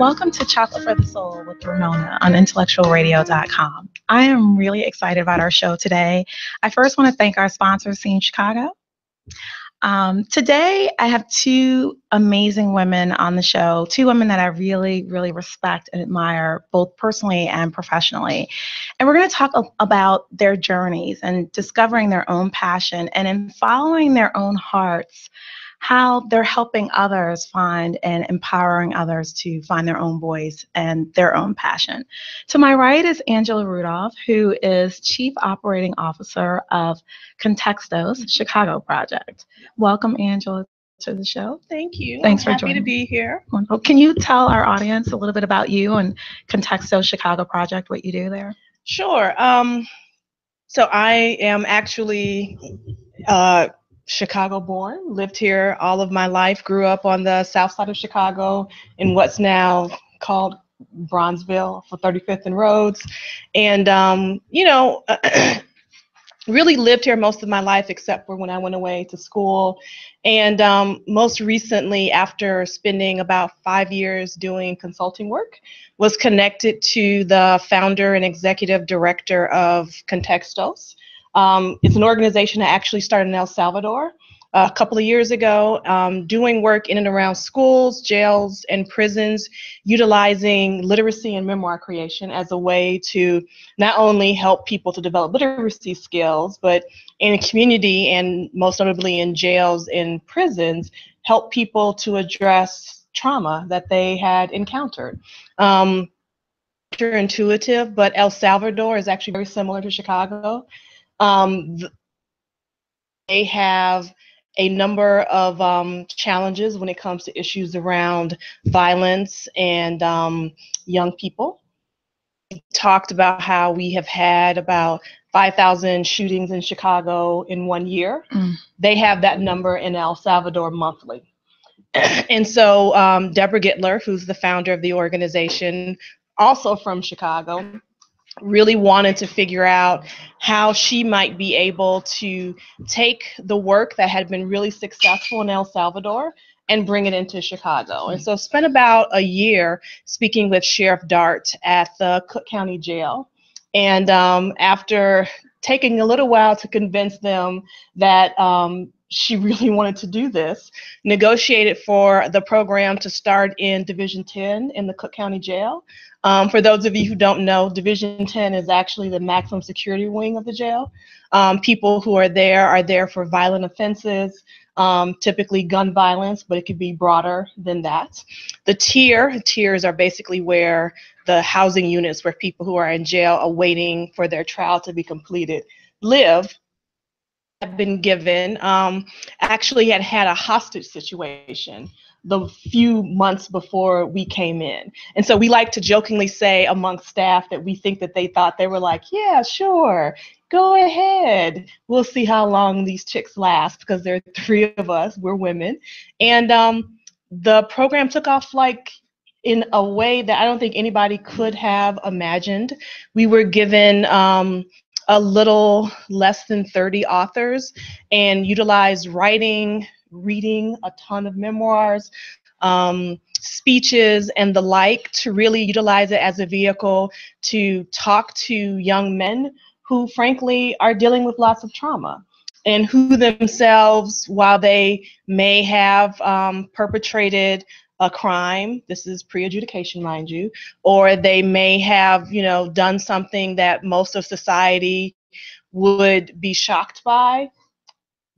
Welcome to Chocolate for the Soul with Ramona on IntellectualRadio.com. I am really excited about our show today. I first want to thank our sponsor, Scene Chicago. Today, I have two amazing women on the show, two women that I really, really respect and admire, both personally and professionally. And we're going to talk about their journeys and discovering their own passion and in following their own hearts, how they're helping others find and empowering others to find their own voice and their own passion. To my right is Angela Rudolph, who is Chief Operating Officer of Contextos Chicago Project. Welcome, Angela, to the show. Thank you. Thanks I'm for joining. happy to be here. Wonderful. Can you tell our audience a little bit about you and Contextos Chicago Project, what you do there? Sure. So I am actually Chicago born, lived here all of my life, grew up on the south side of Chicago in what's now called Bronzeville for 35th and Rhodes. And, really lived here most of my life except for when I went away to school. And most recently, after spending about 5 years doing consulting work, was connected to the founder and executive director of Contextos. It's an organization that actually started in El Salvador a couple of years ago, doing work in and around schools, jails, and prisons, utilizing literacy and memoir creation as a way to not only help people to develop literacy skills, but in a community and most notably in jails and prisons, help people to address trauma that they had encountered. Intuitive, but El Salvador is actually very similar to Chicago. They have a number of challenges when it comes to issues around violence and young people. We talked about how we have had about 5,000 shootings in Chicago in 1 year. They have that number in El Salvador monthly. And so Deborah Gittler, who's the founder of the organization, also from Chicago, really wanted to figure out how she might be able to take the work that had been really successful in El Salvador and bring it into Chicago. And so spent about a year speaking with Sheriff Dart at the Cook County Jail. And after taking a little while to convince them that she really wanted to do this, negotiated for the program to start in Division 10 in the Cook County Jail. For those of you who don't know, Division 10 is actually the maximum security wing of the jail. People who are there for violent offenses, typically gun violence, but it could be broader than that. The tiers are basically where the housing units where people who are in jail awaiting for their trial to be completed live. Have been given, actually had a hostage situation the few months before we came in. And so we like to jokingly say amongst staff that we think that they thought they were like, yeah, sure, go ahead. We'll see how long these chicks last because there are 3 of us, we're women. And the program took off like in a way that I don't think anybody could have imagined. We were given a little less than 30 authors and utilized writing, reading, a ton of memoirs, speeches, and the like to really utilize it as a vehicle to talk to young men who frankly are dealing with lots of trauma and who themselves, while they may have perpetrated a crime, this is pre-adjudication, mind you, or they may have, done something that most of society would be shocked by,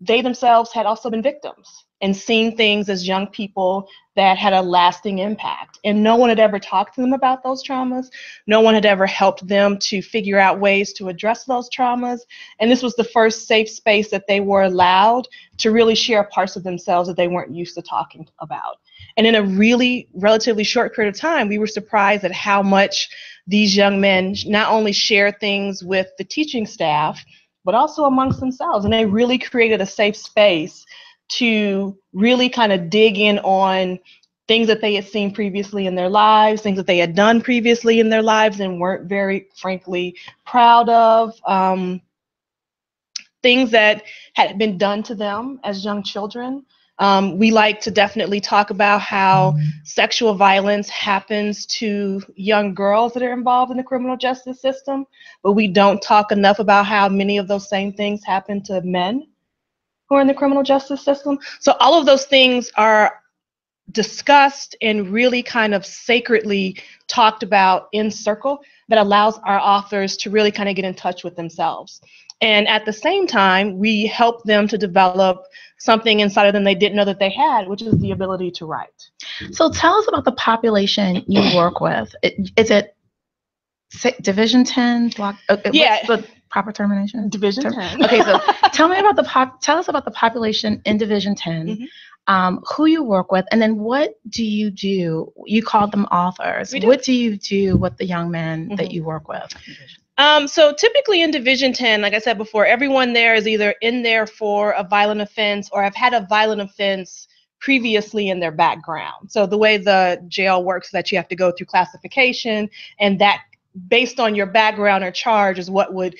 they themselves had also been victims and seen things as young people that had a lasting impact. And no one had ever talked to them about those traumas. No one had ever helped them to figure out ways to address those traumas. And this was the first safe space that they were allowed to really share parts of themselves that they weren't used to talking about. And in a really relatively short period of time, we were surprised at how much these young men not only shared things with the teaching staff, but also amongst themselves. And they really created a safe space to really kind of dig in on things that they had seen previously in their lives, things that they had done previously in their lives and weren't very, frankly, proud of, things that had been done to them as young children We like to definitely talk about how sexual violence happens to young girls that are involved in the criminal justice system, but we don't talk enough about how many of those same things happen to men who are in the criminal justice system. So all of those things are discussed and really kind of sacredly talked about in circle that allows our authors to really kind of get in touch with themselves. And at the same time, we help them to develop something inside of them they didn't know that they had, which is the ability to write. So tell us about the population you work with. Is it Division 10? Block? Yeah. What's the proper termination? Division 10. Okay, so tell us about the population in Division 10. Mm-hmm. Who you work with, and then what do? You call them authors. What do you do with the young men that you work with? So typically in Division 10, like I said before, everyone there is either in there for a violent offense or have had a violent offense previously in their background. So the way the jail works is that you have to go through classification, and that based on your background or charge is what would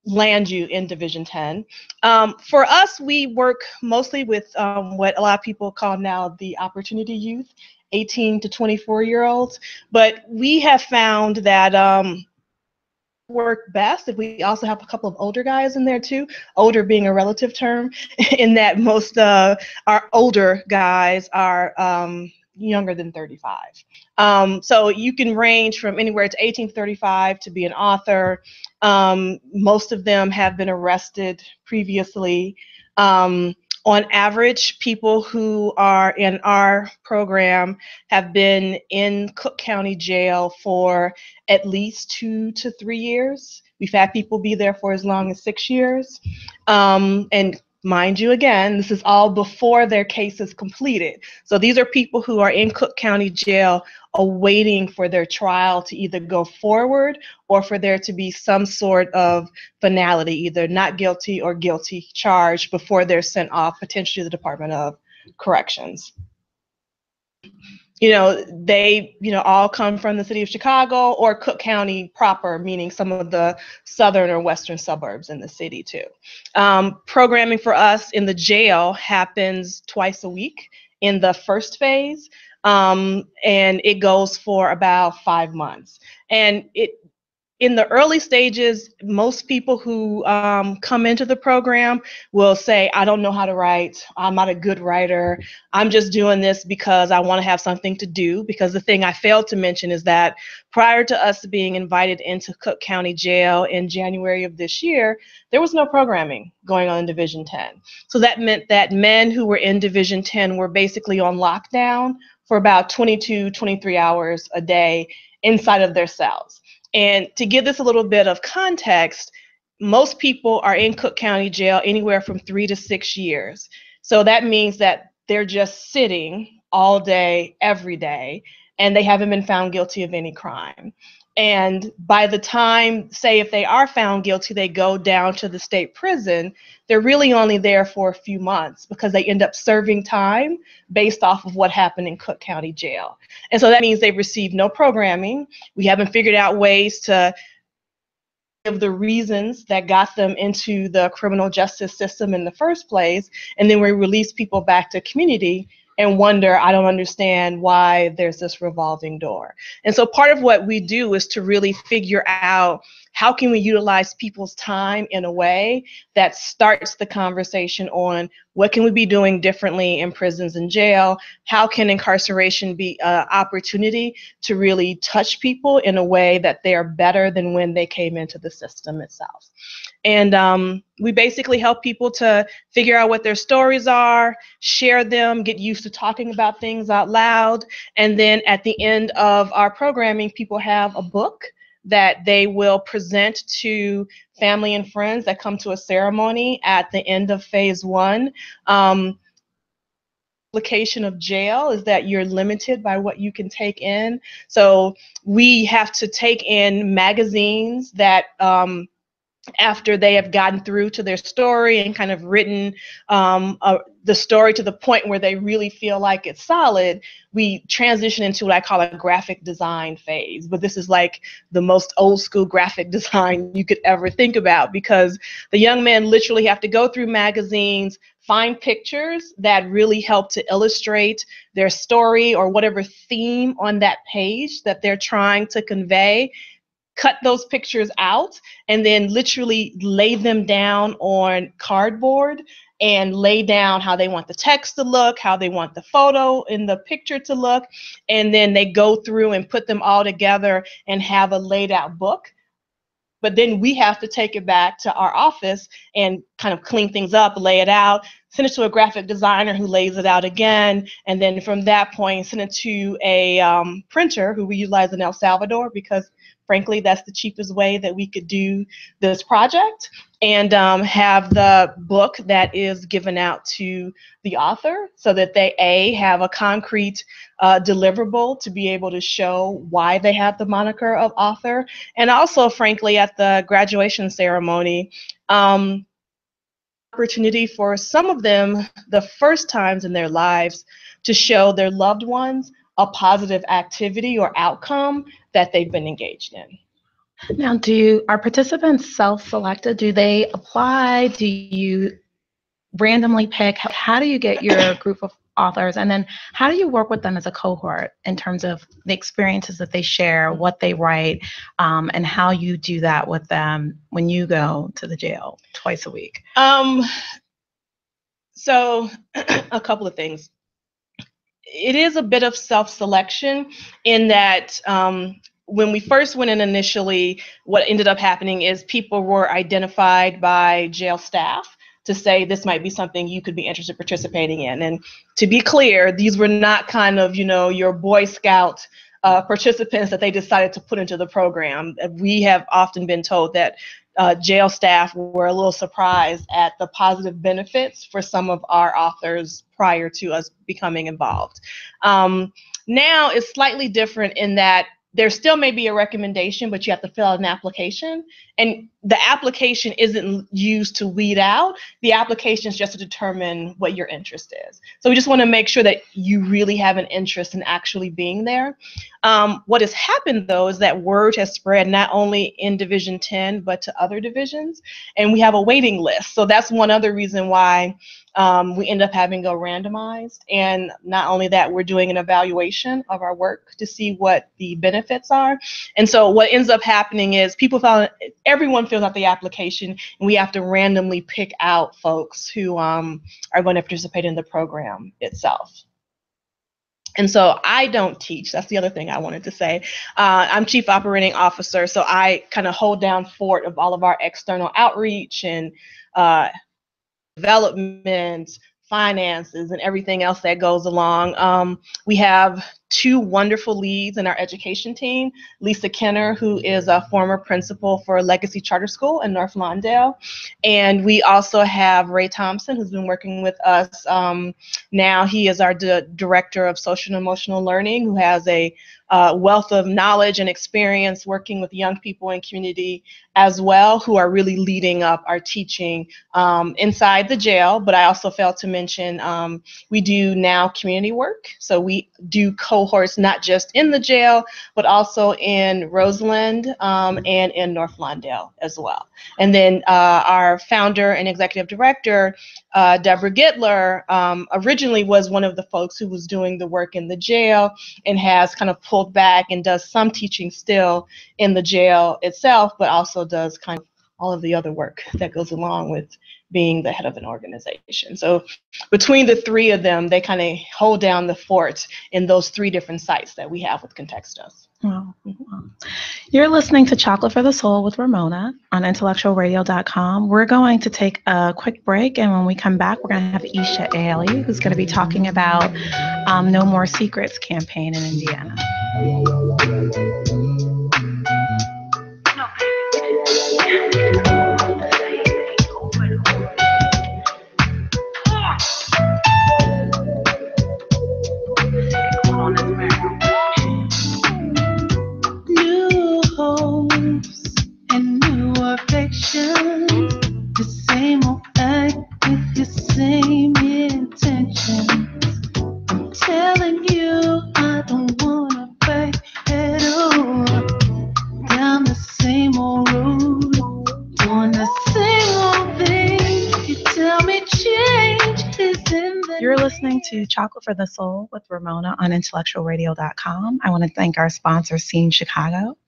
land you in Division 10. For us, we work mostly with what a lot of people call now the opportunity youth, 18 to 24-year-olds. But we have found that work best if we also have a couple of older guys in there too, older being a relative term, in that most our older guys are younger than 35. So you can range from anywhere to 18 to 35 to be an author. Most of them have been arrested previously. On average, people who are in our program have been in Cook County Jail for at least 2 to 3 years. We've had people be there for as long as 6 years. And mind you, again, this is all before their case is completed. So these are people who are in Cook County Jail awaiting for their trial to either go forward or for there to be some sort of finality, either not guilty or guilty charge before they're sent off potentially to the Department of Corrections. They, all come from the city of Chicago or Cook County proper, meaning some of the southern or western suburbs in the city too. Programming for us in the jail happens twice a week in the first phase, and it goes for about 5 months. And in the early stages, most people who come into the program will say, I don't know how to write. I'm not a good writer. I'm just doing this because I want to have something to do. Because the thing I failed to mention is that prior to us being invited into Cook County Jail in January of this year, there was no programming going on in Division 10. So that meant that men who were in Division 10 were basically on lockdown for about 22, 23 hours a day inside of their cells. And to give this a little bit of context, most people are in Cook County Jail anywhere from 3 to 6 years. So that means that they're just sitting all day, every day, and they haven't been found guilty of any crime. And by the time, say, if they are found guilty, they go down to the state prison, they're really only there for a few months because they end up serving time based off of what happened in Cook County Jail. And so that means they've received no programming. We haven't figured out ways to give the reasons that got them into the criminal justice system in the first place. And then we release people back to community and wonder, I don't understand why there's this revolving door. And so part of what we do is to really figure out how can we utilize people's time in a way that starts the conversation on what can we be doing differently in prisons and jail? How can incarceration be an opportunity to really touch people in a way that they are better than when they came into the system itself? And we basically help people to figure out what their stories are, share them, get used to talking about things out loud. And then at the end of our programming, people have a book that they will present to family and friends that come to a ceremony at the end of phase 1. Application of jail is that you're limited by what you can take in. So we have to take in magazines that after they have gotten through to their story and kind of written the story to the point where they really feel like it's solid, we transition into what I call a graphic design phase. But this is like the most old school graphic design you could ever think about, because the young men literally have to go through magazines, find pictures that really help to illustrate their story or whatever theme on that page that they're trying to convey, cut those pictures out, and then literally lay them down on cardboard and lay down how they want the text to look, how they want the photo in the picture to look, and then they go through and put them all together and have a laid out book. But then we have to take it back to our office and kind of clean things up, lay it out, send it to a graphic designer who lays it out again, and then from that point, send it to a printer who we utilize in El Salvador, because frankly, that's the cheapest way that we could do this project, and have the book that is given out to the author so that they have a concrete deliverable to be able to show why they have the moniker of author. And also, frankly, at the graduation ceremony, opportunity for some of them, the first times in their lives, to show their loved ones a positive activity or outcome that they've been engaged in. Now, are participants self-selected? Do they apply? Do you randomly pick? How do you get your group of authors? And then how do you work with them as a cohort in terms of the experiences that they share, what they write, and how you do that with them when you go to the jail twice a week? So a couple of things. It is a bit of self-selection in that when we first went in initially, what ended up happening is people were identified by jail staff to say this might be something you could be interested in participating in. And to be clear, these were not kind of, your Boy Scout participants that they decided to put into the program. We have often been told that jail staff were a little surprised at the positive benefits for some of our authors prior to us becoming involved. Now it's slightly different in that there still may be a recommendation, but you have to fill out an application. And the application isn't used to weed out. The application is just to determine what your interest is. So we just want to make sure that you really have an interest in actually being there. What has happened, though, is that word has spread not only in Division 10, but to other divisions. And we have a waiting list. So that's one other reason why we end up having go randomized. And not only that, we're doing an evaluation of our work to see what the benefits are. And so what ends up happening is everyone fills out the application, and we have to randomly pick out folks who are going to participate in the program itself. And so I don't teach. That's the other thing I wanted to say. I'm Chief Operating Officer, so I kind of hold down fort of all of our external outreach and development, finances, and everything else that goes along. We have two wonderful leads in our education team. Lisa Kenner, who is a former principal for Legacy Charter School in North Lawndale. And we also have Ray Thompson, who's been working with us. Now he is our Director of Social and Emotional Learning, who has a wealth of knowledge and experience working with young people in community as well, who are really leading up our teaching inside the jail. But I also failed to mention we do now community work. So we do cohorts not just in the jail, but also in Roseland and in North Lawndale as well. And then our founder and executive director, Deborah Gittler, originally was one of the folks who was doing the work in the jail and has kind of pulled back and does some teaching still in the jail itself, but also does kind of all of the other work that goes along with being the head of an organization. So between the three of them, they kind of hold down the fort in those three different sites that we have with Contextus. Wow. You're listening to Chocolate for the Soul with Ramona on IntellectualRadio.com. We're going to take a quick break, and when we come back, we're going to have Isha Ailey, who's going to be talking about No More Secrets campaign in Indiana. New hopes and new affections, the same old act with the same intentions. I'm telling you, I don't wanna backpedal down the same old road, doing the same old thing. You tell me change, You're listening to Chocolate for the Soul with Ramona on IntellectualRadio.com. I want to thank our sponsor, Scene Chicago.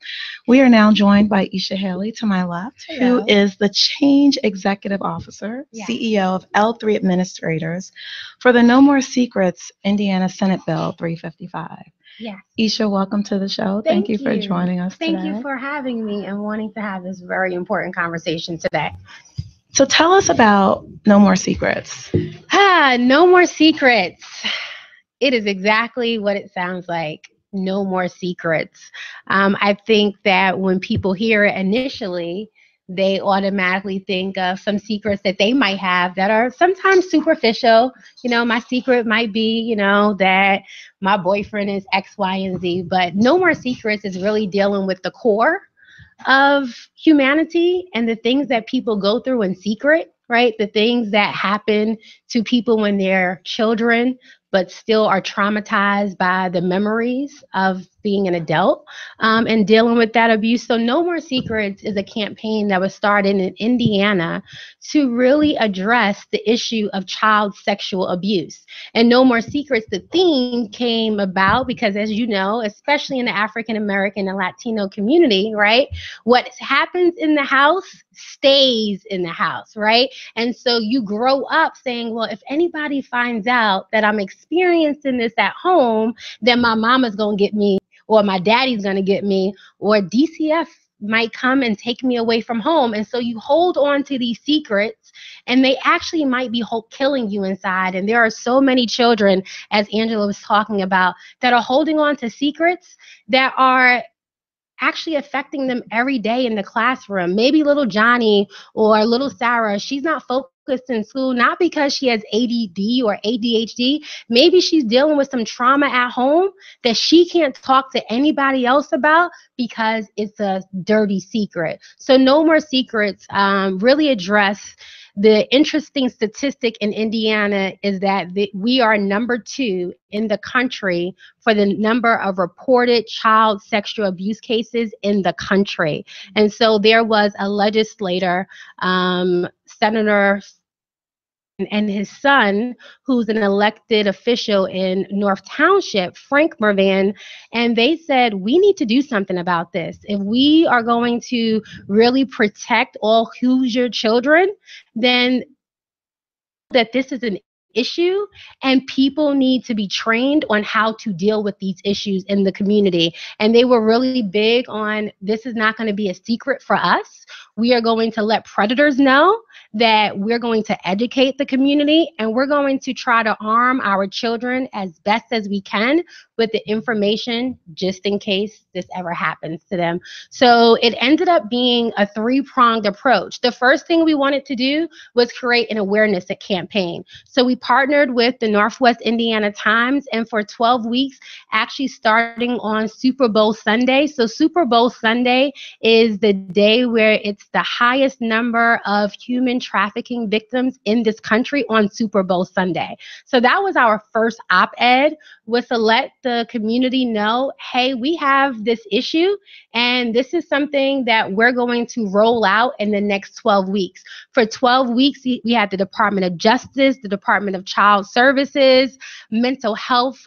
We are now joined by Isha Haley to my left, who is the Change Executive Officer, CEO of L3 Administrators for the No More Secrets Indiana Senate Bill 355. Yes. Isha, welcome to the show. Thank you for joining us today. Thank you for having me and wanting to have this very important conversation today. So tell us about No More Secrets. No More Secrets. It is exactly what it sounds like. No more secrets. I think that when people hear it initially, they automatically think of some secrets that they might have that are sometimes superficial. You know, my secret might be, you know, that my boyfriend is X, Y, and Z. But No More Secrets is really dealing with the core of humanity and the things that people go through in secret, right? The things that happen to people when they're children, but still are traumatized by the memories of being an adult and dealing with that abuse. So No More Secrets is a campaign that was started in Indiana to really address the issue of child sexual abuse. And No More Secrets, the theme came about because, as you know, especially in the African American and Latino community, right, what happens in the house stays in the house, right? And so you grow up saying, well, if anybody finds out that I'm experiencing this at home, then my mama's going to get me, or my daddy's going to get me, or DCF might come and take me away from home. And so you hold on to these secrets, and they actually might be killing you inside. And there are so many children, as Angela was talking about, that are holding on to secrets that are actually affecting them every day in the classroom. Maybe little Johnny or little Sarah, she's not focused in school, not because she has ADD or ADHD. Maybe she's dealing with some trauma at home that she can't talk to anybody else about because it's a dirty secret. So No More Secrets really address the interesting statistic in Indiana is that we are number 2 in the country for the number of reported child sexual abuse cases in the country. And so there was a legislator, Senator and his son, who's an elected official in North Township, Frank Mervan, and they said, we need to do something about this. If we are going to really protect all Hoosier children, then that this is an issue and people need to be trained on how to deal with these issues in the community. And they were really big on, this is not going to be a secret for us. We are going to let predators know that we're going to educate the community, and we're going to try to arm our children as best as we can with the information just in case this ever happens to them. So it ended up being a 3-pronged approach. The first thing we wanted to do was create an awareness campaign. So we partnered with the Northwest Indiana Times, and for 12 weeks, actually starting on Super Bowl Sunday. So Super Bowl Sunday is the day where it's the highest number of human trafficking victims in this country on Super Bowl Sunday. So that was our first op-ed, was to let the community know, hey, we have this issue, and this is something that we're going to roll out in the next 12 weeks. For 12 weeks, we had the Department of Justice, the Department of Child Services, mental health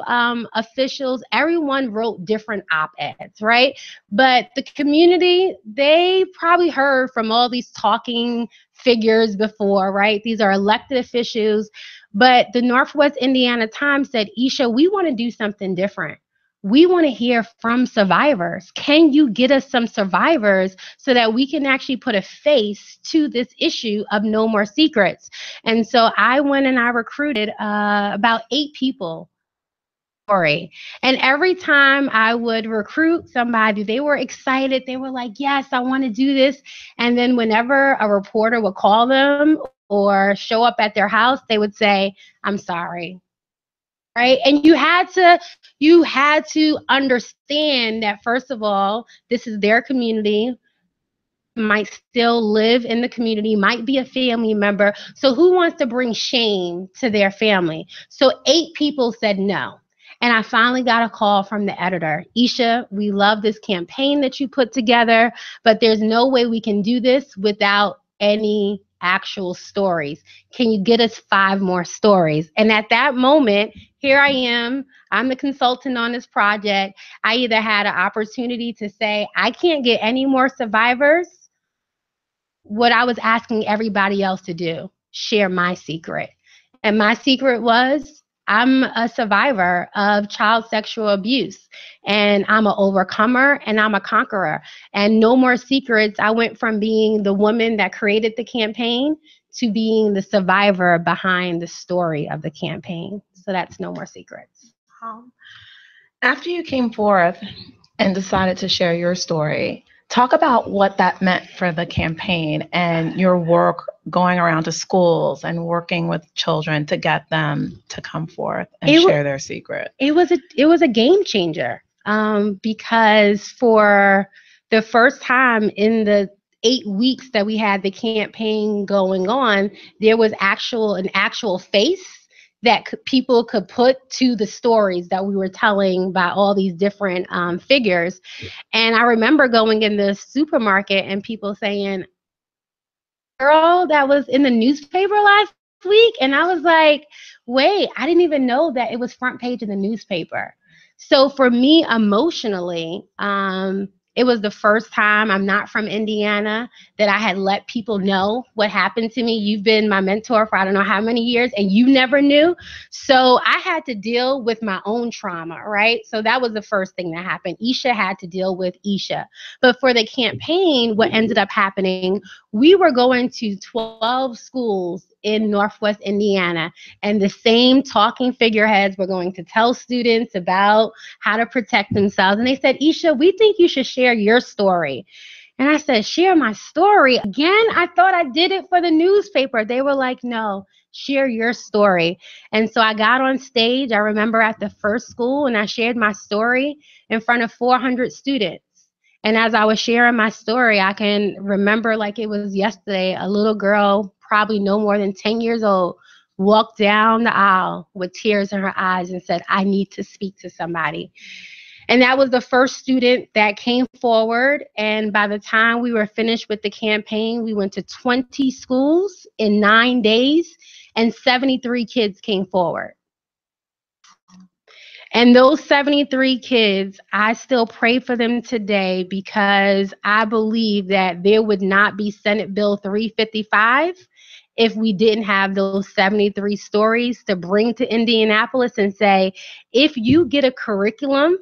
officials. Everyone wrote different op-eds, right? But the community, they probably heard from all these talking figures before, right? These are elected officials. But the Northwest Indiana Times said, Isha, we want to do something different. We want to hear from survivors. Can you get us some survivors so that we can actually put a face to this issue of No More Secrets? And so I went and I recruited about 8 people. And every time I would recruit somebody, they were excited. They were like, yes, I want to do this. And then whenever a reporter would call them or show up at their house, they would say, I'm sorry. Right. And you had to understand that, first of all, this is their community, might still live in the community, might be a family member. So who wants to bring shame to their family? So 8 people said no. And I finally got a call from the editor. Isha, we love this campaign that you put together, but there's no way we can do this without any actual stories. Can you get us 5 more stories? And at that moment, here I am. I'm the consultant on this project. I either had an opportunity to say, I can't get any more survivors. What I was asking everybody else to do, share my secret. And my secret was, I'm a survivor of child sexual abuse, and I'm an overcomer and I'm a conqueror. And no more secrets. I went from being the woman that created the campaign to being the survivor behind the story of the campaign. So that's no more secrets. After you came forth and decided to share your story, talk about what that meant for the campaign and your work going around to schools and working with children to get them to come forth and share their secret. It was a game changer, because for the first time in the 8 weeks that we had the campaign going on, there was an actual face that people could put to the stories that we were telling by all these different figures. And I remember going in the supermarket and people saying, girl that was in the newspaper last week. And I was like, wait, I didn't even know that it was front page in the newspaper. So for me, emotionally, it was the first time, I'm not from Indiana, that I had let people know what happened to me. You've been my mentor for I don't know how many years, and you never knew. So I had to deal with my own trauma, right? So that was the first thing that happened. Isha had to deal with Isha. But for the campaign, what ended up happening, we were going to 12 schools in Northwest Indiana, and the same talking figureheads were going to tell students about how to protect themselves. And they said, Isha, we think you should share your story. And I said, share my story again? I thought I did it for the newspaper. They were like, no, share your story. And so I got on stage, I remember at the first school, and I shared my story in front of 400 students. And as I was sharing my story, I can remember like it was yesterday, a little girl, probably no more than 10 years old, walked down the aisle with tears in her eyes and said, I need to speak to somebody. And that was the first student that came forward. And by the time we were finished with the campaign, we went to 20 schools in 9 days, and 73 kids came forward. And those 73 kids, I still pray for them today, because I believe that there would not be Senate Bill 355 if we didn't have those 73 stories to bring to Indianapolis and say, if you get a curriculum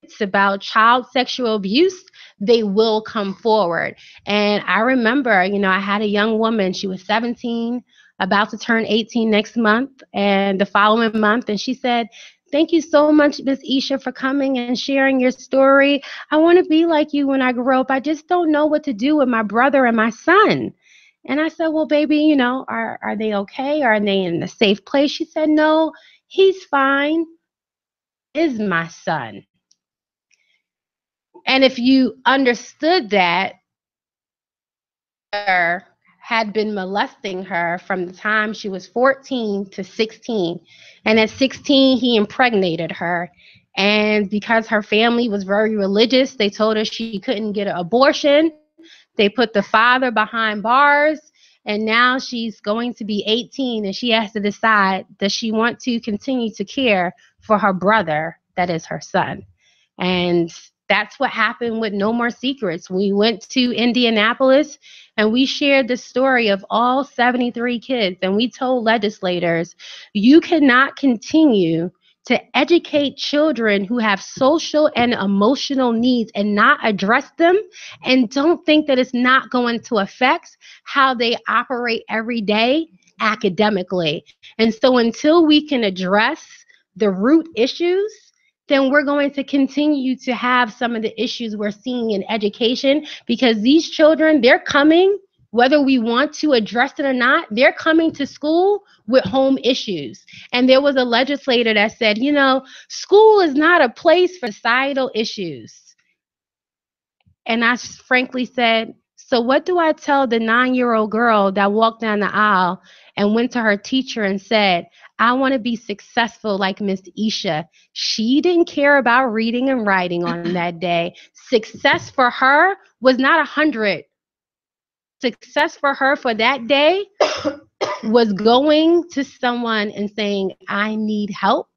it's about child sexual abuse, they will come forward. And I remember, I had a young woman, she was 17, about to turn 18 next month and the following month. And she said, thank you so much, Miss Isha, for coming and sharing your story. I want to be like you when I grow up. I just don't know what to do with my brother and my son. And I said, well, baby, are they okay? Are they in a safe place? She said, no, he's fine. Is my son. And if you understood that, had been molesting her from the time she was 14 to 16. And at 16, he impregnated her. And because her family was very religious, they told her she couldn't get an abortion. They put the father behind bars. And now she's going to be 18, and she has to decide, does she want to continue to care for her brother, that is her son? And that's what happened with No More Secrets. We went to Indianapolis and we shared the story of all 73 kids. And we told legislators, you cannot continue to educate children who have social and emotional needs and not address them, and don't think that it's not going to affect how they operate every day academically. And so until we can address the root issues, then we're going to continue to have some of the issues we're seeing in education, because these children, they're coming, whether we want to address it or not, they're coming to school with home issues. And there was a legislator that said, school is not a place for societal issues. And I frankly said, so what do I tell the 9-year-old girl that walked down the aisle and went to her teacher and said, I want to be successful like Miss Isha? She didn't care about reading and writing on that day. Success for her was not 100 success for her for that day was going to someone and saying, I need help,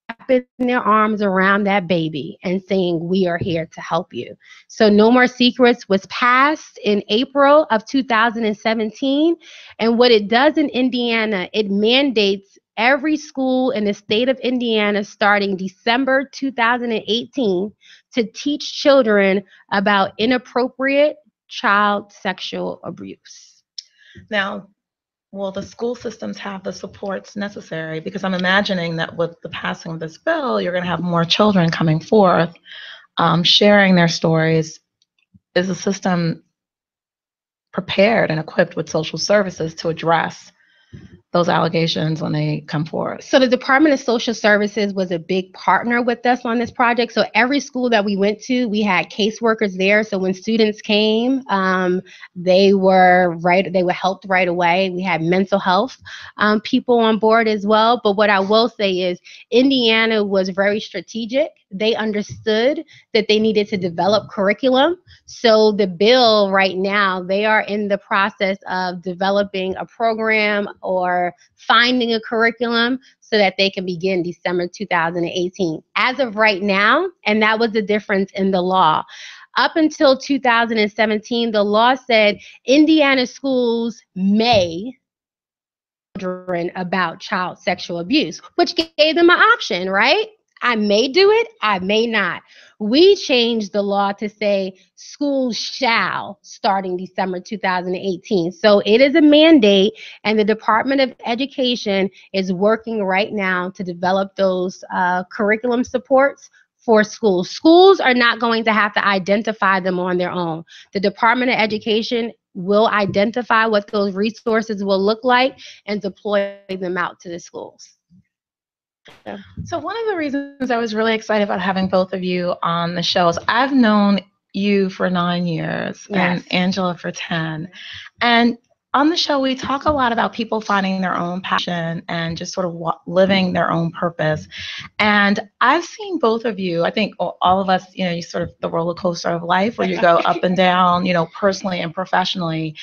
wrapping their arms around that baby and saying, we are here to help you. So No More Secrets was passed in April of 2017. And what it does in Indiana, it mandates every school in the state of Indiana starting December 2018 to teach children about inappropriate child sexual abuse. Now, will the school systems have the supports necessary? Because I'm imagining that with the passing of this bill, you're going to have more children coming forth, sharing their stories. Is the system prepared and equipped with social services to address those allegations when they come forth? So the Department of Social Services was a big partner with us on this project. So every school that we went to, we had caseworkers there. So when students came, they were helped right away. We had mental health people on board as well. But what I will say is Indiana was very strategic. They understood that they needed to develop curriculum. So the bill right now, they are in the process of developing a program or finding a curriculum so that they can begin December 2018. As of right now, and that was the difference in the law. Up until 2017, the law said Indiana schools may children about child sexual abuse, which gave them an option, right? I may do it, I may not. We changed the law to say schools shall starting December 2018. So it is a mandate, and the Department of Education is working right now to develop those curriculum supports for schools. Schools are not going to have to identify them on their own. The Department of Education will identify what those resources will look like and deploy them out to the schools. So one of the reasons I was really excited about having both of you on the show is I've known you for 9 years, Yes. and Angela for 10. And on the show, we talk a lot about people finding their own passion and just sort of living their own purpose. And I've seen both of you, I think all of us, you sort of the roller coaster of life where you go up and down, personally and professionally.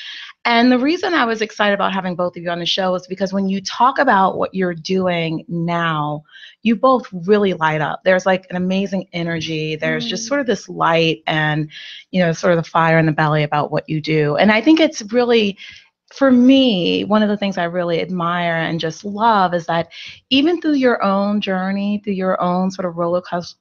And the reason I was excited about having both of you on the show is because when you talk about what you're doing now, you both really light up. There's like an amazing energy. There's just sort of this light and, sort of the fire in the belly about what you do. And I think it's really, for me, one of the things I really admire and just love is that even through your own journey, through your own sort of roller coaster,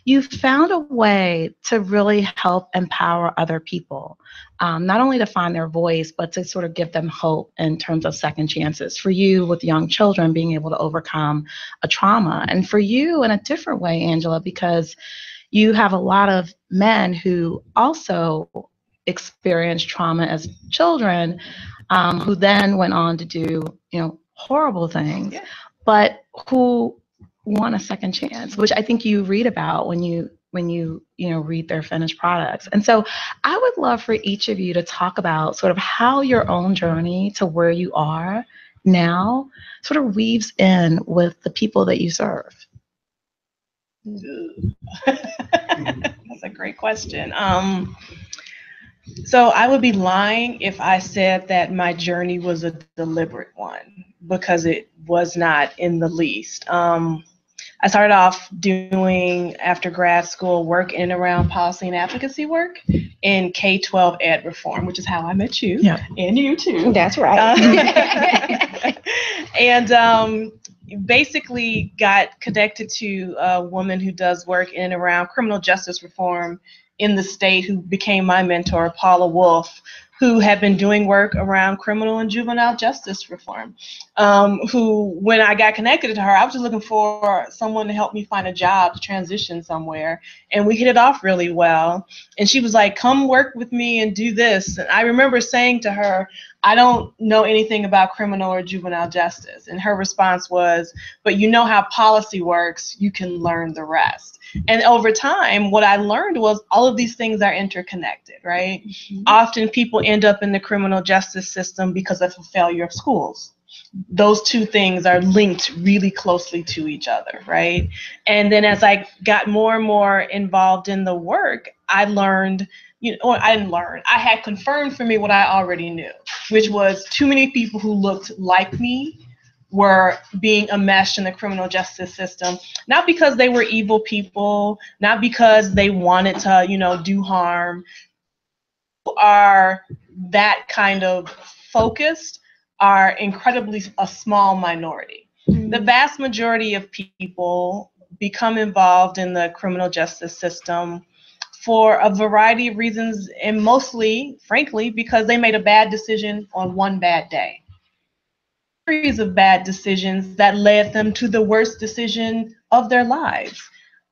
you've found a way to really help empower other people, not only to find their voice, but to sort of give them hope in terms of second chances. For you, with young children, being able to overcome a trauma. And for you, in a different way, Angela, because you have a lot of men who also experienced trauma as children, who then went on to do, horrible things, but who want a second chance, which I think you read about when you read their finished products. And so I would love for each of you to talk about sort of how your own journey to where you are now sort of weaves in with the people that you serve. That's a great question. So I would be lying if I said that my journey was a deliberate one, because it was not in the least. I started off doing, after grad school, work in and around policy and advocacy work in K-12 ed reform, which is how I met you, and you too. That's right. And basically got connected to a woman who does work in and around criminal justice reform in the state, who became my mentor, Paula Wolf, who had been doing work around criminal and juvenile justice reform, who, when I got connected to her, I was just looking for someone to help me find a job to transition somewhere. And we hit it off really well. And she was like, come work with me and do this. And I remember saying to her, I don't know anything about criminal or juvenile justice. And her response was, but you know how policy works, you can learn the rest. And over time, what I learned was all of these things are interconnected, right? Mm-hmm. Often people end up in the criminal justice system because of a failure of schools. Those two things are linked really closely to each other, right? And then as I got more and more involved in the work, I learned I didn't learn. I had confirmed for me what I already knew, which was too many people who looked like me were being enmeshed in the criminal justice system, not because they were evil people, not because they wanted to, do harm. Who are that kind of focused are incredibly a small minority. Mm-hmm. The vast majority of people become involved in the criminal justice system for a variety of reasons, and mostly, frankly, because they made a bad decision on one bad day. Series of bad decisions that led them to the worst decision of their lives.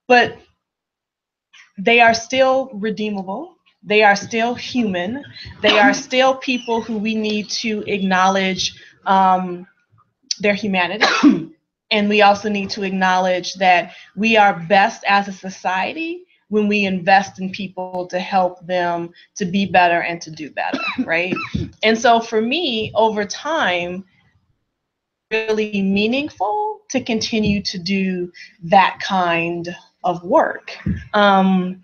But they are still redeemable. They are still human. They are still people who we need to acknowledge their humanity. And we also need to acknowledge that we are best as a society when we invest in people to help them to be better and to do better, right? And so for me, over time, really meaningful to continue to do that kind of work. And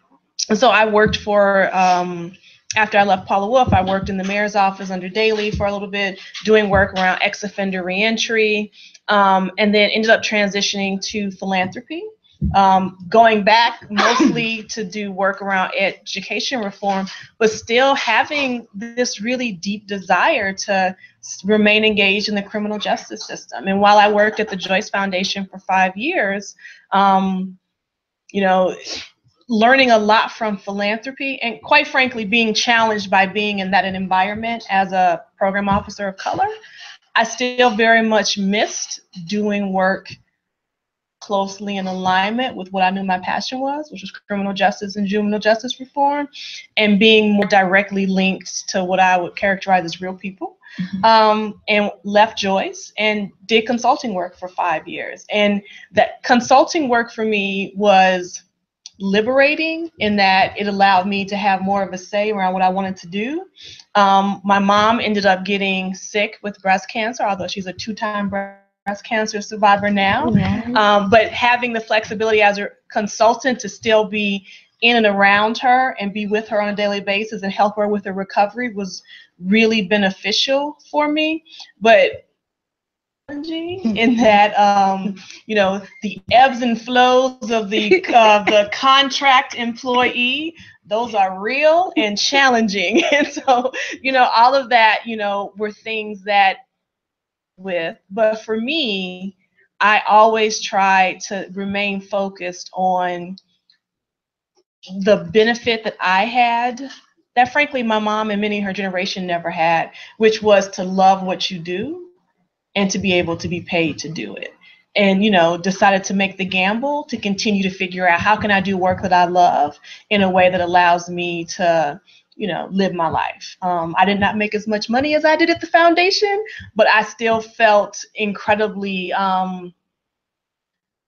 so I worked for, after I left Paula Wolf, I worked in the mayor's office under Daley for a little bit, doing work around ex-offender reentry, and then ended up transitioning to philanthropy. Going back mostly to do work around education reform, but still having this really deep desire to remain engaged in the criminal justice system. And while I worked at the Joyce Foundation for 5 years, learning a lot from philanthropy and quite frankly being challenged by being in that environment as a program officer of color, I still very much missed doing work closely in alignment with what I knew my passion was, which was criminal justice and juvenile justice reform, and being more directly linked to what I would characterize as real people. And left Joyce and did consulting work for 5 years. And that consulting work for me was liberating in that it allowed me to have more of a say around what I wanted to do. My mom ended up getting sick with breast cancer, although she's a 2-time breast cancer survivor now. But having the flexibility as a consultant to still be in and around her and be with her on a daily basis and help her with her recovery was really beneficial for me. But in that, the ebbs and flows of the contract employee, those are real and challenging. And so, all of that, were things that but for me, I always try to remain focused on the benefit that I had that frankly my mom and many of her generation never had, which was to love what you do and to be able to be paid to do it. And, decided to make the gamble to continue to figure out how can I do work that I love in a way that allows me to live my life. I did not make as much money as I did at the foundation, but I still felt incredibly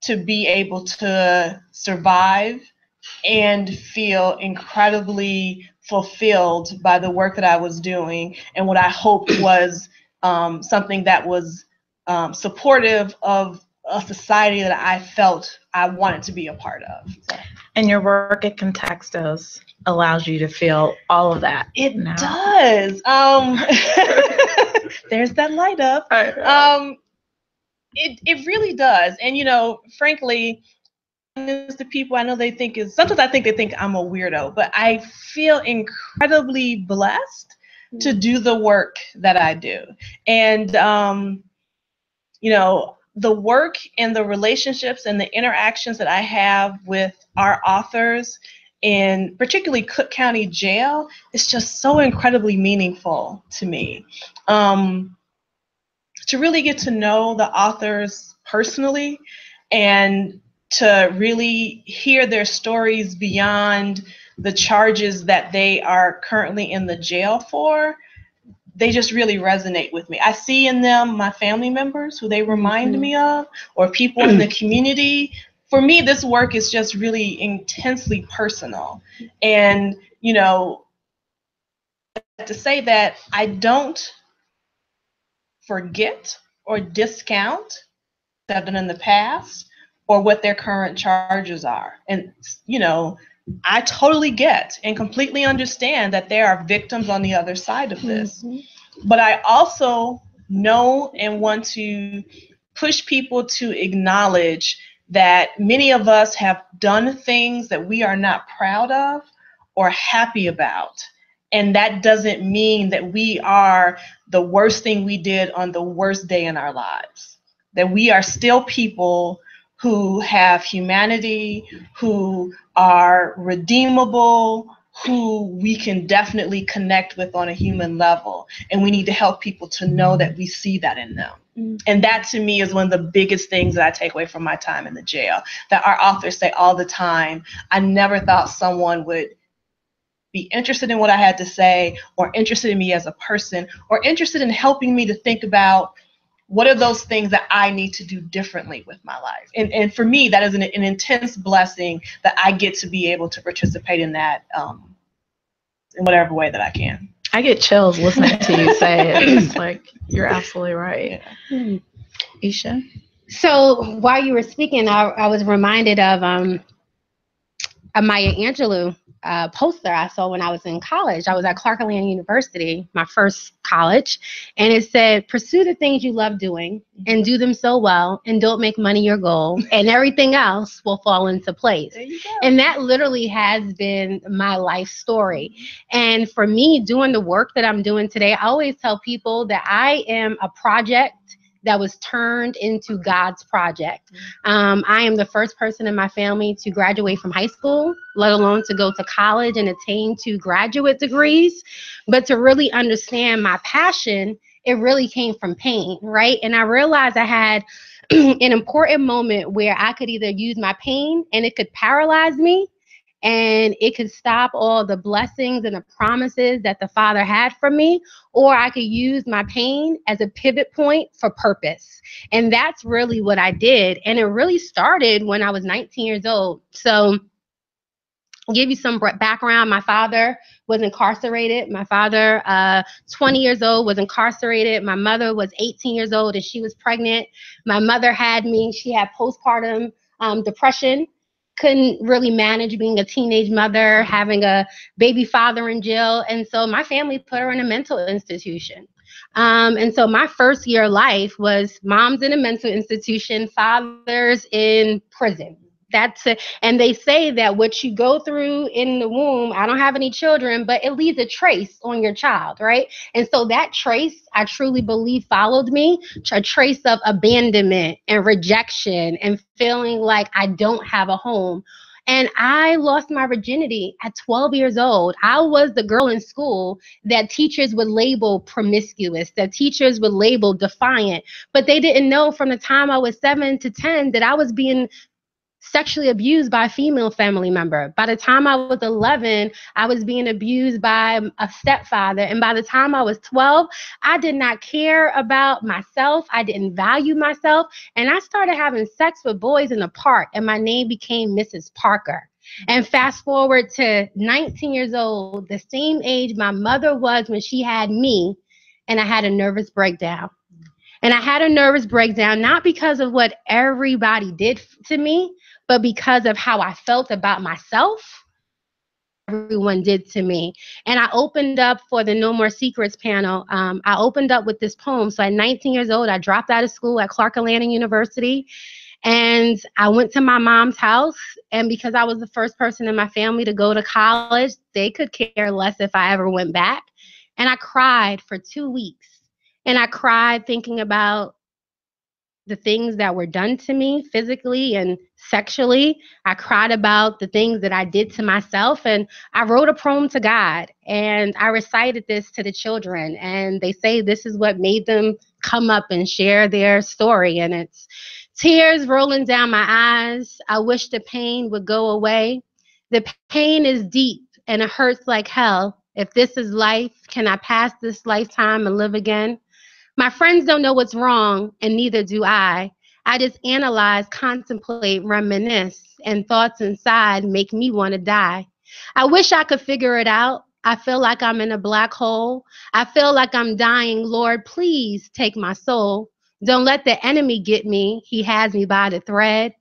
to be able to survive and feel incredibly fulfilled by the work that I was doing and what I hoped was something that was supportive of a society that I felt I wanted to be a part of. So. And your work at Contextos allows you to feel all of that. It does. There's that light up. It really does. And, frankly, the people I know sometimes I think they think I'm a weirdo, but I feel incredibly blessed to do the work that I do. And, the work and the relationships and the interactions that I have with our authors in particularly Cook County Jail is just so incredibly meaningful to me. To really get to know the authors personally and to really hear their stories beyond the charges that they are currently in the jail for, they just really resonate with me. I see in them my family members who they remind me of, or people in the community. For me, this work is just really intensely personal. And, to say that I don't forget or discount what I've done in the past or what their current charges are. And, I totally get and completely understand that there are victims on the other side of this. Mm-hmm. But I also know and want to push people to acknowledge that many of us have done things that we are not proud of or happy about. And that doesn't mean that we are the worst thing we did on the worst day in our lives. That we are still people who have humanity, who are redeemable, who we can definitely connect with on a human level. And we need to help people to know that we see that in them. Mm-hmm. And that to me is one of the biggest things that I take away from my time in the jail. That our authors say all the time, I never thought someone would be interested in what I had to say, or interested in me as a person, or interested in helping me to think about what are those things that I need to do differently with my life. And for me, that is an intense blessing that I get to be able to participate in that in whatever way that I can. I get chills listening to you say it. It's like, you're absolutely right. Yeah. Isha? So while you were speaking, I was reminded of a Maya Angelou poster I saw when I was in college. I was at Clark Atlanta University, my first college, and it said, pursue the things you love doing and do them so well, and don't make money your goal, and everything else will fall into place. There you go. And that literally has been my life story. And for me, doing the work that I'm doing today, I always tell people that I am a project that was turned into God's project. I am the first person in my family to graduate from high school, let alone to go to college and attain 2 graduate degrees. But to really understand my passion, it really came from pain, right? And I realized I had an important moment where I could either use my pain and it could paralyze me, and it could stop all the blessings and the promises that the Father had for me, or I could use my pain as a pivot point for purpose. And that's really what I did. And it really started when I was 19 years old. So I'll give you some background. My father was incarcerated. My father, 20 years old, was incarcerated. My mother was 18 years old and she was pregnant. My mother had me. She had postpartum depression. Couldn't really manage being a teenage mother, having a baby father in jail. And so my family put her in a mental institution. And so my first year of life was mom's in a mental institution, father's in prison. That's it. And they say that what you go through in the womb, I don't have any children, but it leaves a trace on your child, right? And so that trace, I truly believe, followed me, a trace of abandonment and rejection and feeling like I don't have a home. And I lost my virginity at 12 years old. I was the girl in school that teachers would label promiscuous, that teachers would label defiant, but they didn't know from the time I was 7 to 10 that I was being sexually abused by a female family member. By the time I was 11, I was being abused by a stepfather. And by the time I was 12, I did not care about myself. I didn't value myself. And I started having sex with boys in the park, and my name became Mrs. Parker. And fast forward to 19 years old, the same age my mother was when she had me, and I had a nervous breakdown. And I had a nervous breakdown, not because of what everybody did to me, but because of how I felt about myself, everyone did to me. And I opened up for the No More Secrets panel. I opened up with this poem. So at 19 years old, I dropped out of school at Clark Atlanta University. And I went to my mom's house. And because I was the first person in my family to go to college, they could care less if I ever went back. And I cried for 2 weeks. And I cried thinking about the things that were done to me physically and sexually. I cried about the things that I did to myself, and I wrote a poem to God, and I recited this to the children, and they say this is what made them come up and share their story. And it's tears rolling down my eyes. I wish the pain would go away. The pain is deep and it hurts like hell. If this is life, can I pass this lifetime and live again? My friends don't know what's wrong, and neither do I. I just analyze, contemplate, reminisce, and thoughts inside make me want to die. I wish I could figure it out. I feel like I'm in a black hole. I feel like I'm dying. Lord, please take my soul. Don't let the enemy get me. He has me by the thread.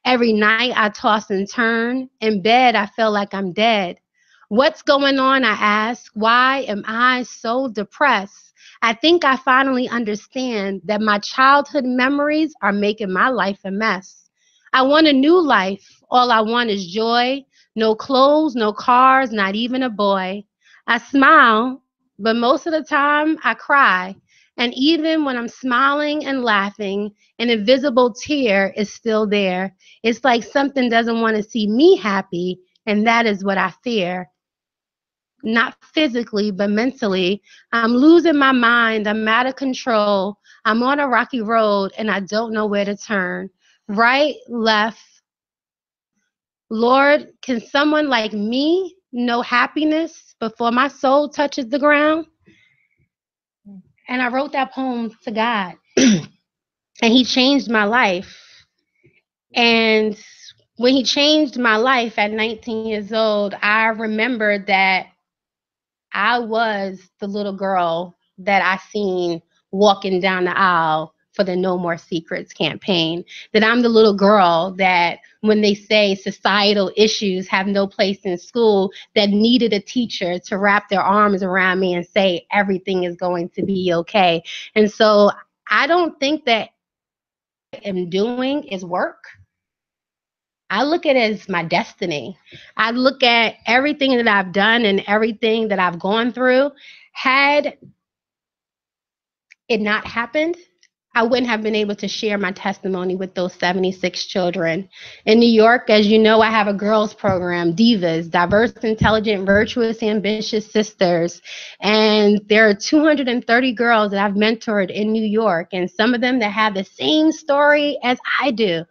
Every night I toss and turn. In bed, I feel like I'm dead. What's going on, I ask? Why am I so depressed? I think I finally understand that my childhood memories are making my life a mess. I want a new life. All I want is joy. No clothes, no cars, not even a boy. I smile, but most of the time I cry. And even when I'm smiling and laughing, an invisible tear is still there. It's like something doesn't want to see me happy, and that is what I fear. Not physically, but mentally. I'm losing my mind. I'm out of control. I'm on a rocky road, and I don't know where to turn. Right, left. Lord, can someone like me know happiness before my soul touches the ground? And I wrote that poem to God, and he changed my life. And when he changed my life at 19 years old, I remembered that I was the little girl that I seen walking down the aisle for the No More Secrets campaign. That I'm the little girl that when they say societal issues have no place in school, that needed a teacher to wrap their arms around me and say everything is going to be okay. And so I don't think that what I'm doing is work. I look at it as my destiny. I look at everything that I've done and everything that I've gone through. Had it not happened, I wouldn't have been able to share my testimony with those 76 children. In New York, as you know, I have a girls program, Divas, Diverse, Intelligent, Virtuous, Ambitious Sisters. And there are 230 girls that I've mentored in New York, and some of them that have the same story as I do.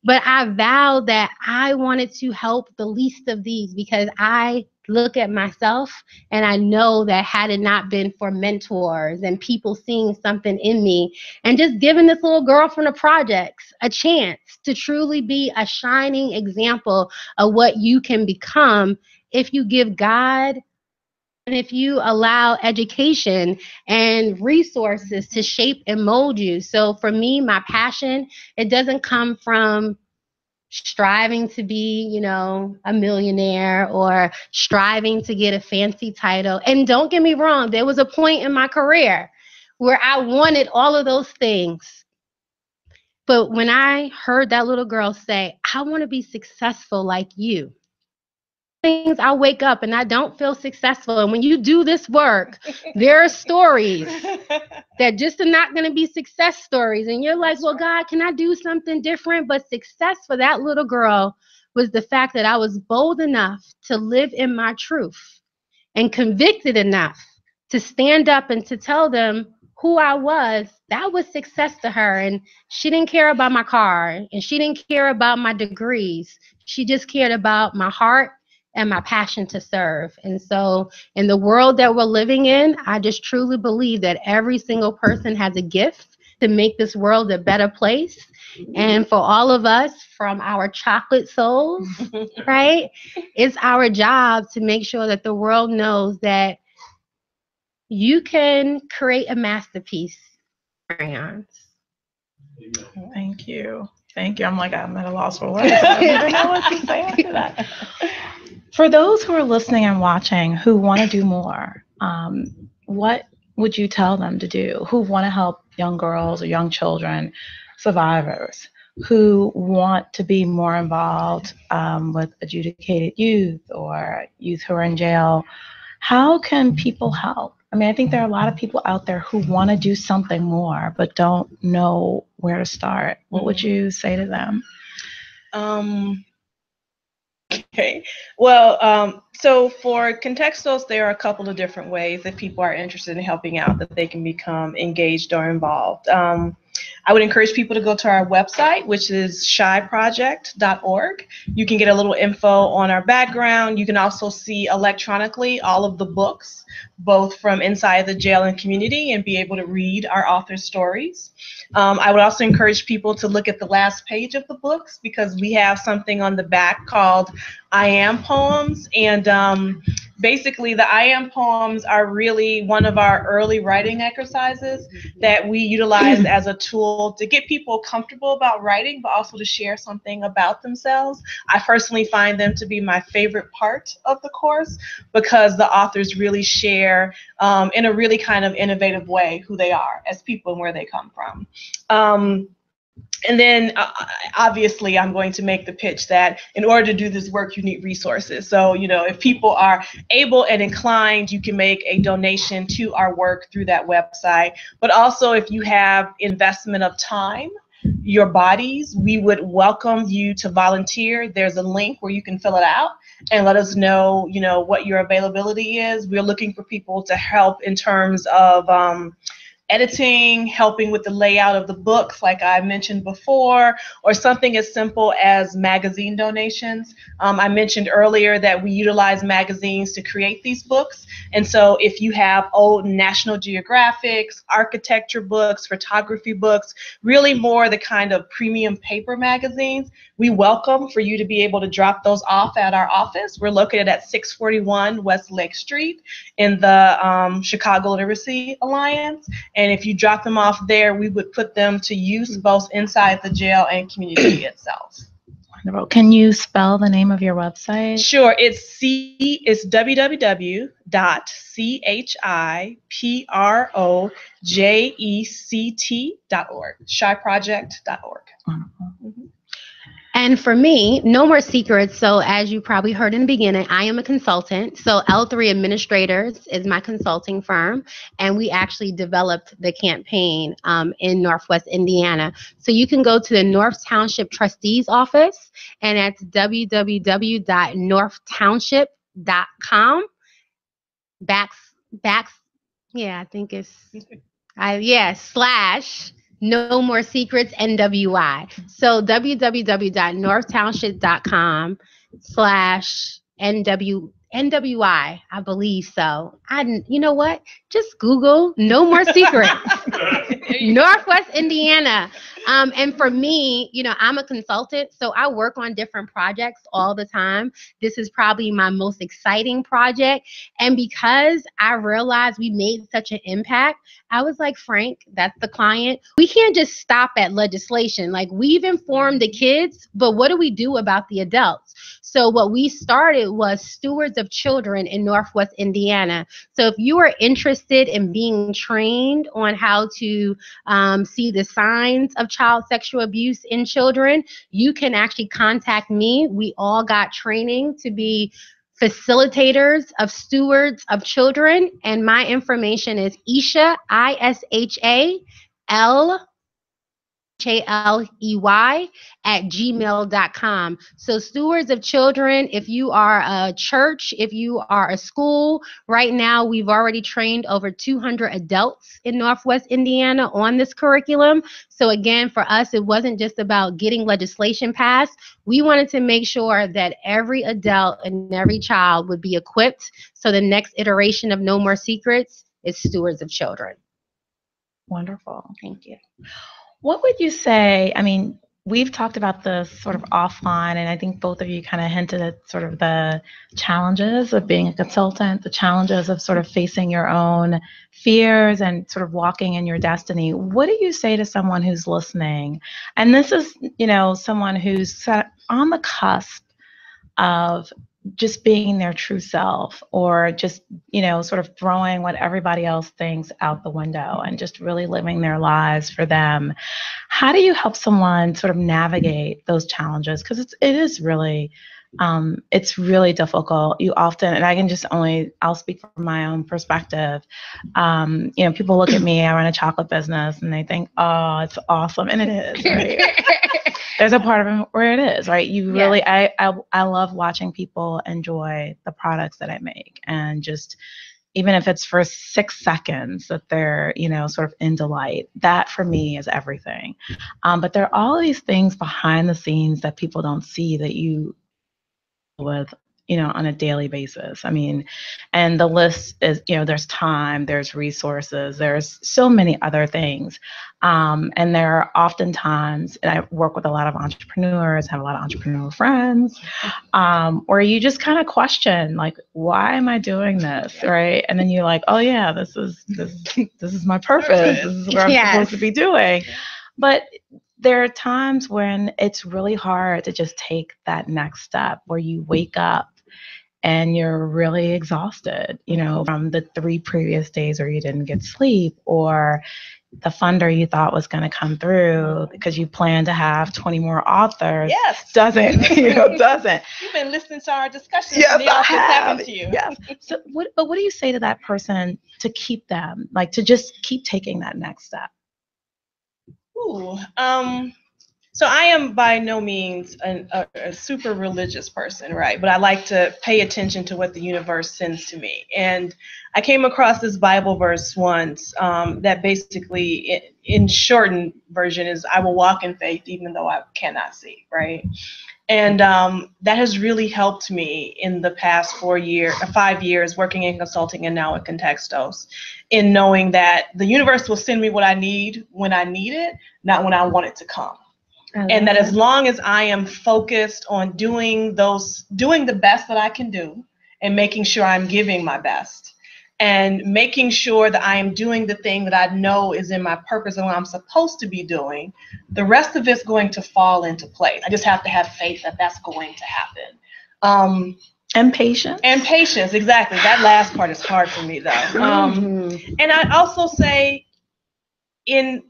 But I vowed that I wanted to help the least of these because I look at myself and I know that had it not been for mentors and people seeing something in me and just giving this little girl from the projects a chance to truly be a shining example of what you can become if you give God and if you allow education and resources to shape and mold you. So for me, my passion, it doesn't come from striving to be, a millionaire or striving to get a fancy title. And don't get me wrong, there was a point in my career where I wanted all of those things. But when I heard that little girl say, I want to be successful like you, things I wake up and I don't feel successful. And when you do this work, there are stories that just are not going to be success stories. And you're like, well, God, can I do something different? But success for that little girl was the fact that I was bold enough to live in my truth and convicted enough to stand up and to tell them who I was. That was success to her. And she didn't care about my car and she didn't care about my degrees. She just cared about my heart and my passion to serve. And so in the world that we're living in, I just truly believe that every single person has a gift to make this world a better place. And for all of us, from our chocolate souls, right, it's our job to make sure that the world knows that you can create a masterpiece with crayons. Thank you. Thank you. I'm at a loss for words. I don't even know what to say after that. For those who are listening and watching who want to do more, what would you tell them to do? Who want to help young girls or young children, survivors, who want to be more involved with adjudicated youth or youth who are in jail? How can people help? I mean, I think there are a lot of people out there who want to do something more but don't know where to start. What would you say to them? Okay. Well, so for Contextuals, there are a couple of different ways that people are interested in helping out that they can become engaged or involved. I would encourage people to go to our website, which is shyproject.org. You can get a little info on our background. You can also see electronically all of the books, both from inside the jail and community, and be able to read our authors' stories. I would also encourage people to look at the last page of the books because we have something on the back called I am poems, and basically the I am poems are really one of our early writing exercises that we utilize as a tool to get people comfortable about writing, but also to share something about themselves. I personally find them to be my favorite part of the course because the authors really share in a really kind of innovative way who they are as people and where they come from. And then obviously I'm going to make the pitch that in order to do this work, you need resources. So, if people are able and inclined, you can make a donation to our work through that website. But also if you have investment of time, your bodies, we would welcome you to volunteer. There's a link where you can fill it out and let us know, what your availability is. We're looking for people to help in terms of editing, helping with the layout of the books, like I mentioned before, or something as simple as magazine donations. I mentioned earlier that we utilize magazines to create these books. And so if you have old National Geographics, architecture books, photography books, really more the kind of premium paper magazines, we welcome for you to be able to drop those off at our office. We're located at 641 West Lake Street in the Chicago Literacy Alliance. And if you drop them off there, we would put them to use both inside the jail and community itself. Wonderful. Can you spell the name of your website? Sure. It's www.chiproject.org. Shyproject.org. Wonderful. Mm-hmm. And for me, no more secrets. So as you probably heard in the beginning, I am a consultant. So L3 Administrators is my consulting firm. And we actually developed the campaign in Northwest Indiana. So you can go to the North Township Trustees Office, and that's www.northtownship.com. / No More Secrets NWI. So www.northtownship.com /NWI, I believe so. You know what? Just Google No More Secrets. Northwest Indiana. And for me, I'm a consultant, so I work on different projects all the time. This is probably my most exciting project. And because I realized we made such an impact, I was like, Frank, that's the client. We can't just stop at legislation. Like, we've informed the kids, but what do we do about the adults? So what we started was Stewards of Children in Northwest Indiana. So if you are interested in being trained on how to see the signs of child sexual abuse in children, you can actually contact me. We all got training to be facilitators of Stewards of Children, and my information is Isha, ISHALEY @gmail.com. So Stewards of Children, if you are a church, if you are a school, right now we've already trained over 200 adults in Northwest Indiana on this curriculum. So again, for us, it wasn't just about getting legislation passed. We wanted to make sure that every adult and every child would be equipped. So the next iteration of No More Secrets is Stewards of Children. Wonderful. Thank you. What would you say, we've talked about this sort of offline, and I think both of you kind of hinted at sort of the challenges of being a consultant, the challenges of sort of facing your own fears and sort of walking in your destiny. What do you say to someone who's listening? And this is, someone who's set on the cusp of just being their true self, or just, sort of throwing what everybody else thinks out the window and just really living their lives for them. How do you help someone sort of navigate those challenges? Because it is really, it's really difficult. You often, and I'll speak from my own perspective. People look at me, I run a chocolate business, and they think, oh, it's awesome. And it is, right? There's a part of it where it is, right? You really, yeah. I love watching people enjoy the products that I make, and just, even if it's for 6 seconds that they're, sort of in delight, that for me is everything. But there are all these things behind the scenes that people don't see that you with on a daily basis. I mean, and the list is, there's time, there's resources, there's so many other things. And there are oftentimes, and I work with a lot of entrepreneurs, have a lot of entrepreneur friends, where you just kind of question, like, why am I doing this, right? And then you're like, oh yeah, this is my purpose. This is what I'm supposed to be doing. But there are times when it's really hard to just take that next step, where you wake up and you're really exhausted, from the 3 previous days where you didn't get sleep, or the funder you thought was going to come through because you plan to have 20 more authors. Yes. Doesn't. You've been listening to our discussions. Yes, and I have. Happened to you. Yes. So what do you say to that person to keep them, like, to just keep taking that next step? Ooh. So I am by no means a super religious person, right? But I like to pay attention to what the universe sends to me. And I came across this Bible verse once that basically, in shortened version, is I will walk in faith even though I cannot see, right? And that has really helped me in the past 5 years working in consulting and now at Contextos, in knowing that the universe will send me what I need when I need it, not when I want it to come. And that as long as I am focused on doing the best that I can do, and making sure I'm giving my best, and making sure that I am doing the thing that I know is in my purpose and what I'm supposed to be doing, the rest of it's going to fall into place. I just have to have faith that that's going to happen. And patience. And patience, exactly. That last part is hard for me, though. And I also say in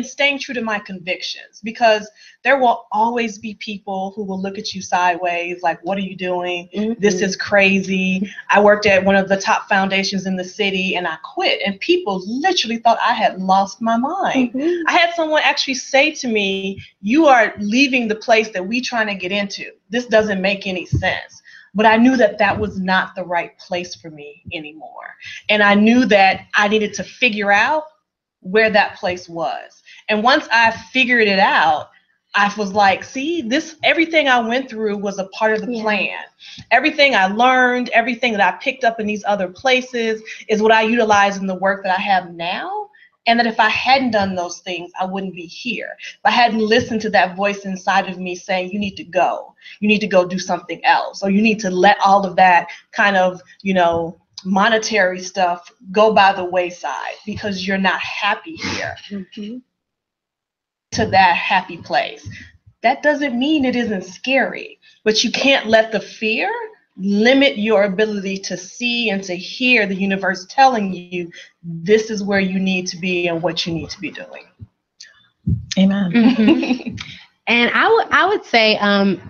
staying true to my convictions, because there will always be people who will look at you sideways, like, what are you doing? This is crazy. I worked at one of the top foundations in the city and I quit, and people literally thought I had lost my mind. I had someone actually say to me, you are leaving the place that we trying to get into. This doesn't make any sense. But I knew that that was not the right place for me anymore. And I knew that I needed to figure out where that place was. And once I figured it out, I was like, see, everything I went through was a part of the plan. Everything I learned, everything that I picked up in these other places is what I utilize in the work that I have now. And that if I hadn't done those things, I wouldn't be here. If I hadn't listened to that voice inside of me saying, you need to go do something else, or you need to let all of that kind of, monetary stuff go by the wayside because you're not happy here. To that happy place. That doesn't mean it isn't scary, but you can't let the fear limit your ability to see and to hear the universe telling you this is where you need to be and what you need to be doing. Amen. And I would say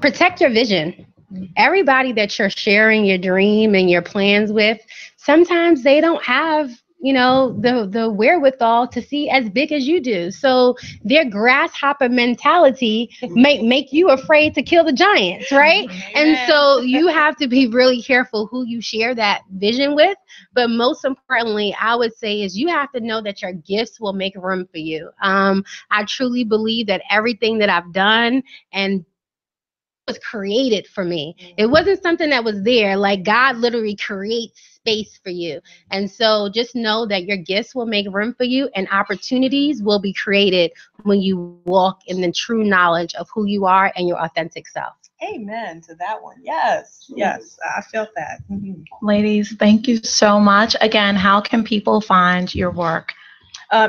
protect your vision. Everybody that you're sharing your dream and your plans with, sometimes they don't have the wherewithal to see as big as you do. So their grasshopper mentality might make you afraid to kill the giants, right? And so you have to be really careful who you share that vision with. But most importantly, I would say is you have to know that your gifts will make room for you. I truly believe that everything that I've done and was created for me. It wasn't something that was there. Like, God literally creates space for you. And so just know that your gifts will make room for you, and opportunities will be created when you walk in the true knowledge of who you are and your authentic self. Amen to that one. Yes, I felt that. Ladies, thank you so much. Again, how can people find your work?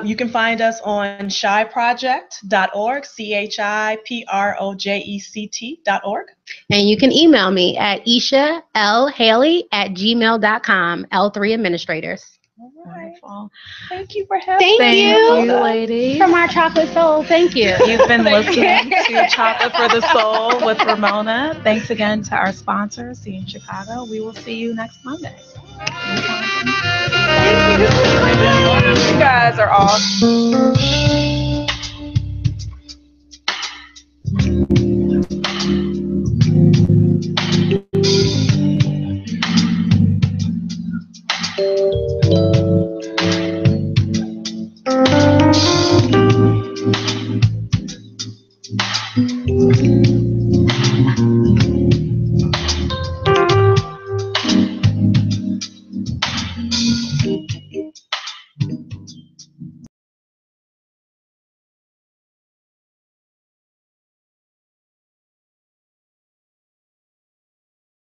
You can find us on chiproject.org, CHIPROJECT.org. And you can email me at ishalhaley@gmail.com, L3 administrators. All right. Wonderful. Thank you for having Thank me. you, ladies. From our chocolate soul. Thank you. You've been listening to Chocolate for the Soul with Ramona. Thanks again to our sponsor, See in Chicago. We will see you next Monday. You guys are awesome.